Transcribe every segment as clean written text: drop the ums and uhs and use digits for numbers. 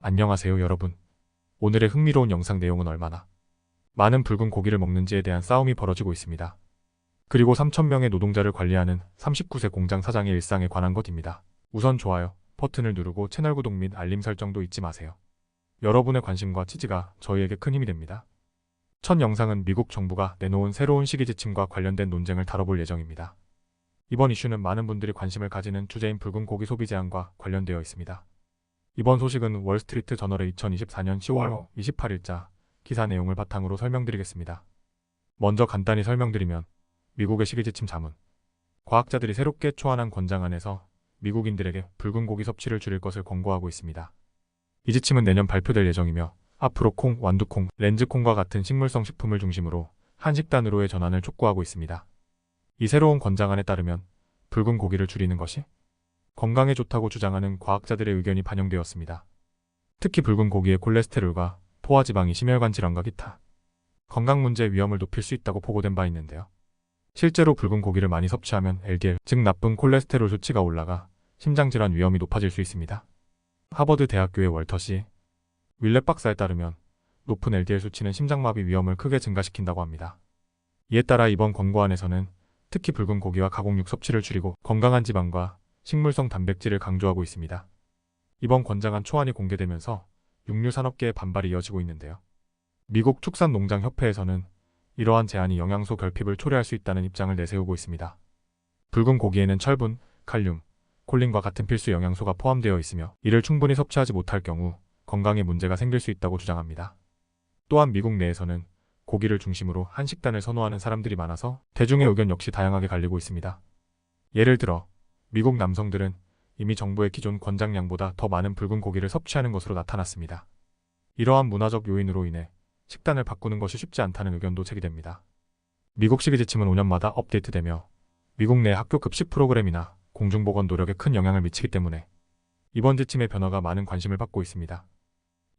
안녕하세요 여러분. 오늘의 흥미로운 영상 내용은 얼마나 많은 붉은 고기를 먹는지에 대한 싸움이 벌어지고 있습니다. 그리고 3,000명의 노동자를 관리하는 39세 공장 사장의 일상에 관한 것입니다. 우선 좋아요 버튼을 누르고 채널 구독 및 알림 설정도 잊지 마세요. 여러분의 관심과 지지가 저희에게 큰 힘이 됩니다. 첫 영상은 미국 정부가 내놓은 새로운 시기 지침과 관련된 논쟁을 다뤄볼 예정입니다. 이번 이슈는 많은 분들이 관심을 가지는 주제인 붉은 고기 소비 제한과 관련되어 있습니다. 이번 소식은 월스트리트 저널의 2024년 10월 28일자 기사 내용을 바탕으로 설명드리겠습니다. 먼저 간단히 설명드리면 미국의 시기지침 자문. 과학자들이 새롭게 초안한 권장안에서 미국인들에게 붉은 고기 섭취를 줄일 것을 권고하고 있습니다. 이 지침은 내년 발표될 예정이며 앞으로 콩, 완두콩, 렌즈콩과 같은 식물성 식품을 중심으로 한 식단으로의 전환을 촉구하고 있습니다. 이 새로운 권장안에 따르면 붉은 고기를 줄이는 것이 건강에 좋다고 주장하는 과학자들의 의견이 반영되었습니다. 특히 붉은 고기의 콜레스테롤과 포화지방이 심혈관 질환과 기타 건강 문제의 위험을 높일 수 있다고 보고된 바 있는데요. 실제로 붉은 고기를 많이 섭취하면 LDL, 즉 나쁜 콜레스테롤 수치가 올라가 심장질환 위험이 높아질 수 있습니다. 하버드 대학교의 월터 씨. 윌렛 박사에 따르면 높은 LDL 수치는 심장마비 위험을 크게 증가시킨다고 합니다. 이에 따라 이번 권고안에서는 특히 붉은 고기와 가공육 섭취를 줄이고 건강한 지방과 식물성 단백질을 강조하고 있습니다. 이번 권장안 초안이 공개되면서 육류 산업계의 반발이 이어지고 있는데요. 미국 축산농장협회에서는 이러한 제한이 영양소 결핍을 초래할 수 있다는 입장을 내세우고 있습니다. 붉은 고기에는 철분, 칼륨, 콜린과 같은 필수 영양소가 포함되어 있으며 이를 충분히 섭취하지 못할 경우 건강에 문제가 생길 수 있다고 주장합니다. 또한 미국 내에서는 고기를 중심으로 한 식단을 선호하는 사람들이 많아서 대중의 의견 역시 다양하게 갈리고 있습니다. 예를 들어 미국 남성들은 이미 정부의 기존 권장량보다 더 많은 붉은 고기를 섭취하는 것으로 나타났습니다. 이러한 문화적 요인으로 인해 식단을 바꾸는 것이 쉽지 않다는 의견도 제기됩니다. 미국 시기 지침은 5년마다 업데이트되며 미국 내 학교 급식 프로그램이나 공중보건 노력에 큰 영향을 미치기 때문에 이번 지침의 변화가 많은 관심을 받고 있습니다.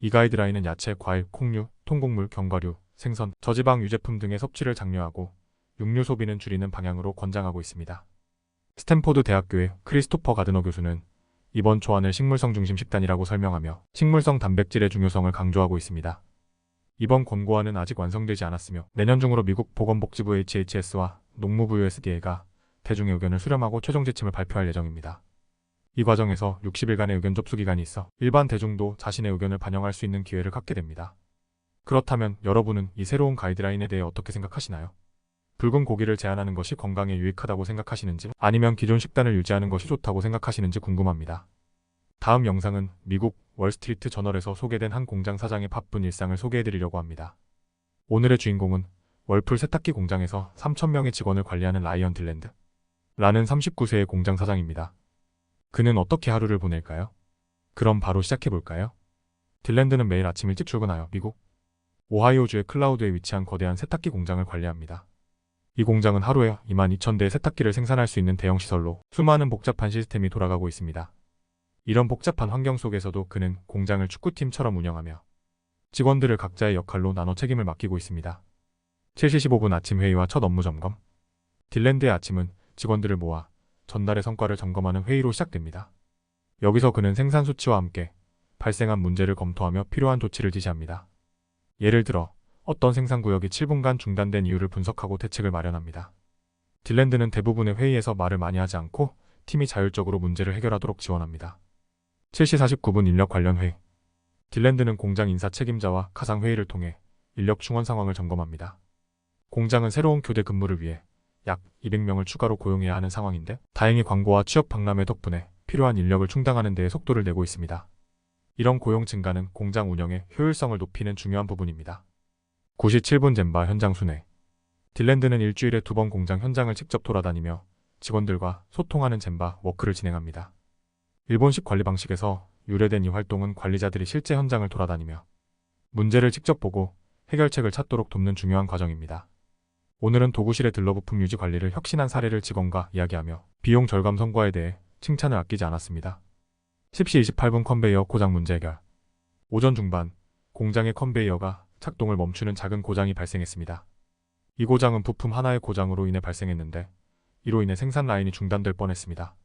이 가이드라인은 야채, 과일, 콩류, 통곡물, 견과류, 생선, 저지방 유제품 등의 섭취를 장려하고 육류 소비는 줄이는 방향으로 권장하고 있습니다. 스탠포드 대학교의 크리스토퍼 가드너 교수는 이번 초안을 식물성 중심 식단이라고 설명하며 식물성 단백질의 중요성을 강조하고 있습니다. 이번 권고안은 아직 완성되지 않았으며 내년 중으로 미국 보건복지부 HHS와 농무부 USDA가 대중의 의견을 수렴하고 최종 지침을 발표할 예정입니다. 이 과정에서 60일간의 의견 접수 기간이 있어 일반 대중도 자신의 의견을 반영할 수 있는 기회를 갖게 됩니다. 그렇다면 여러분은 이 새로운 가이드라인에 대해 어떻게 생각하시나요? 붉은 고기를 제한하는 것이 건강에 유익하다고 생각하시는지 아니면 기존 식단을 유지하는 것이 좋다고 생각하시는지 궁금합니다. 다음 영상은 미국 월스트리트 저널에서 소개된 한 공장 사장의 바쁜 일상을 소개해드리려고 합니다. 오늘의 주인공은 월풀 세탁기 공장에서 3,000명의 직원을 관리하는 라이언 딜랜드 라는 39세의 공장 사장입니다. 그는 어떻게 하루를 보낼까요? 그럼 바로 시작해볼까요? 딜랜드는 매일 아침 일찍 출근하여 미국 오하이오주의 클라우드에 위치한 거대한 세탁기 공장을 관리합니다. 이 공장은 하루에 22,000대의 세탁기를 생산할 수 있는 대형 시설로 수많은 복잡한 시스템이 돌아가고 있습니다. 이런 복잡한 환경 속에서도 그는 공장을 축구팀처럼 운영하며 직원들을 각자의 역할로 나눠 책임을 맡기고 있습니다. 7시 15분 아침 회의와 첫 업무 점검. 딜랜드의 아침은 직원들을 모아 전날의 성과를 점검하는 회의로 시작됩니다. 여기서 그는 생산 수치와 함께 발생한 문제를 검토하며 필요한 조치를 지시합니다. 예를 들어 어떤 생산구역이 7분간 중단된 이유를 분석하고 대책을 마련합니다. 딜랜드는 대부분의 회의에서 말을 많이 하지 않고 팀이 자율적으로 문제를 해결하도록 지원합니다. 7시 49분 인력 관련 회의. 딜랜드는 공장 인사 책임자와 가상회의를 통해 인력 충원 상황을 점검합니다. 공장은 새로운 교대 근무를 위해 약 200명을 추가로 고용해야 하는 상황인데 다행히 광고와 취업 박람회 덕분에 필요한 인력을 충당하는 데에 속도를 내고 있습니다. 이런 고용 증가는 공장 운영의 효율성을 높이는 중요한 부분입니다. 9시 7분 젠바 현장 순회. 딜랜드는 일주일에 2번 공장 현장을 직접 돌아다니며 직원들과 소통하는 젠바 워크를 진행합니다. 일본식 관리 방식에서 유래된 이 활동은 관리자들이 실제 현장을 돌아다니며 문제를 직접 보고 해결책을 찾도록 돕는 중요한 과정입니다. 오늘은 도구실의 들러 부품 유지 관리를 혁신한 사례를 직원과 이야기하며 비용 절감 성과에 대해 칭찬을 아끼지 않았습니다. 10시 28분 컨베이어 고장 문제 해결. 오전 중반 공장의 컨베이어가 작동을 멈추는 작은 고장이 발생했습니다. 이 고장은 부품 하나의 고장으로 인해 발생했는데 이로 인해 생산 라인이 중단될 뻔했습니다.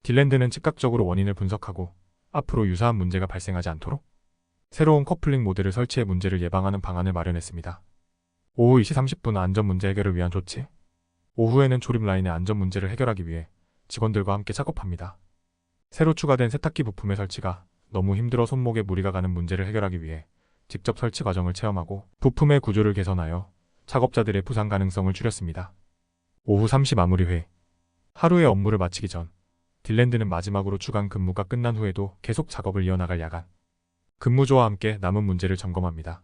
딜랜드는 즉각적으로 원인을 분석하고 앞으로 유사한 문제가 발생하지 않도록 새로운 커플링 모델을 설치해 문제를 예방하는 방안을 마련했습니다. 오후 2시 30분 안전 문제 해결을 위한 조치. 오후에는 조립 라인의 안전 문제를 해결하기 위해 직원들과 함께 작업합니다. 새로 추가된 세탁기 부품의 설치가 너무 힘들어 손목에 무리가 가는 문제를 해결하기 위해 직접 설치 과정을 체험하고 부품의 구조를 개선하여 작업자들의 부상 가능성을 줄였습니다. 오후 3시 마무리 회의. 하루의 업무를 마치기 전 딜랜드는 마지막으로 주간 근무가 끝난 후에도 계속 작업을 이어나갈 야간 근무조와 함께 남은 문제를 점검합니다.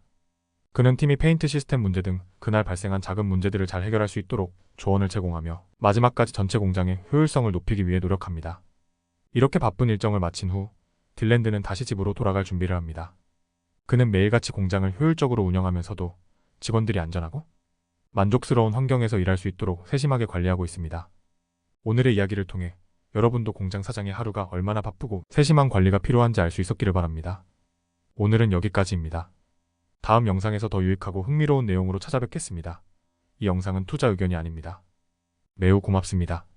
그는 팀이 페인트 시스템 문제 등 그날 발생한 작은 문제들을 잘 해결할 수 있도록 조언을 제공하며 마지막까지 전체 공장의 효율성을 높이기 위해 노력합니다. 이렇게 바쁜 일정을 마친 후 딜랜드는 다시 집으로 돌아갈 준비를 합니다. 그는 매일같이 공장을 효율적으로 운영하면서도 직원들이 안전하고 만족스러운 환경에서 일할 수 있도록 세심하게 관리하고 있습니다. 오늘의 이야기를 통해 여러분도 공장 사장의 하루가 얼마나 바쁘고 세심한 관리가 필요한지 알 수 있었기를 바랍니다. 오늘은 여기까지입니다. 다음 영상에서 더 유익하고 흥미로운 내용으로 찾아뵙겠습니다. 이 영상은 투자 의견이 아닙니다. 매우 고맙습니다.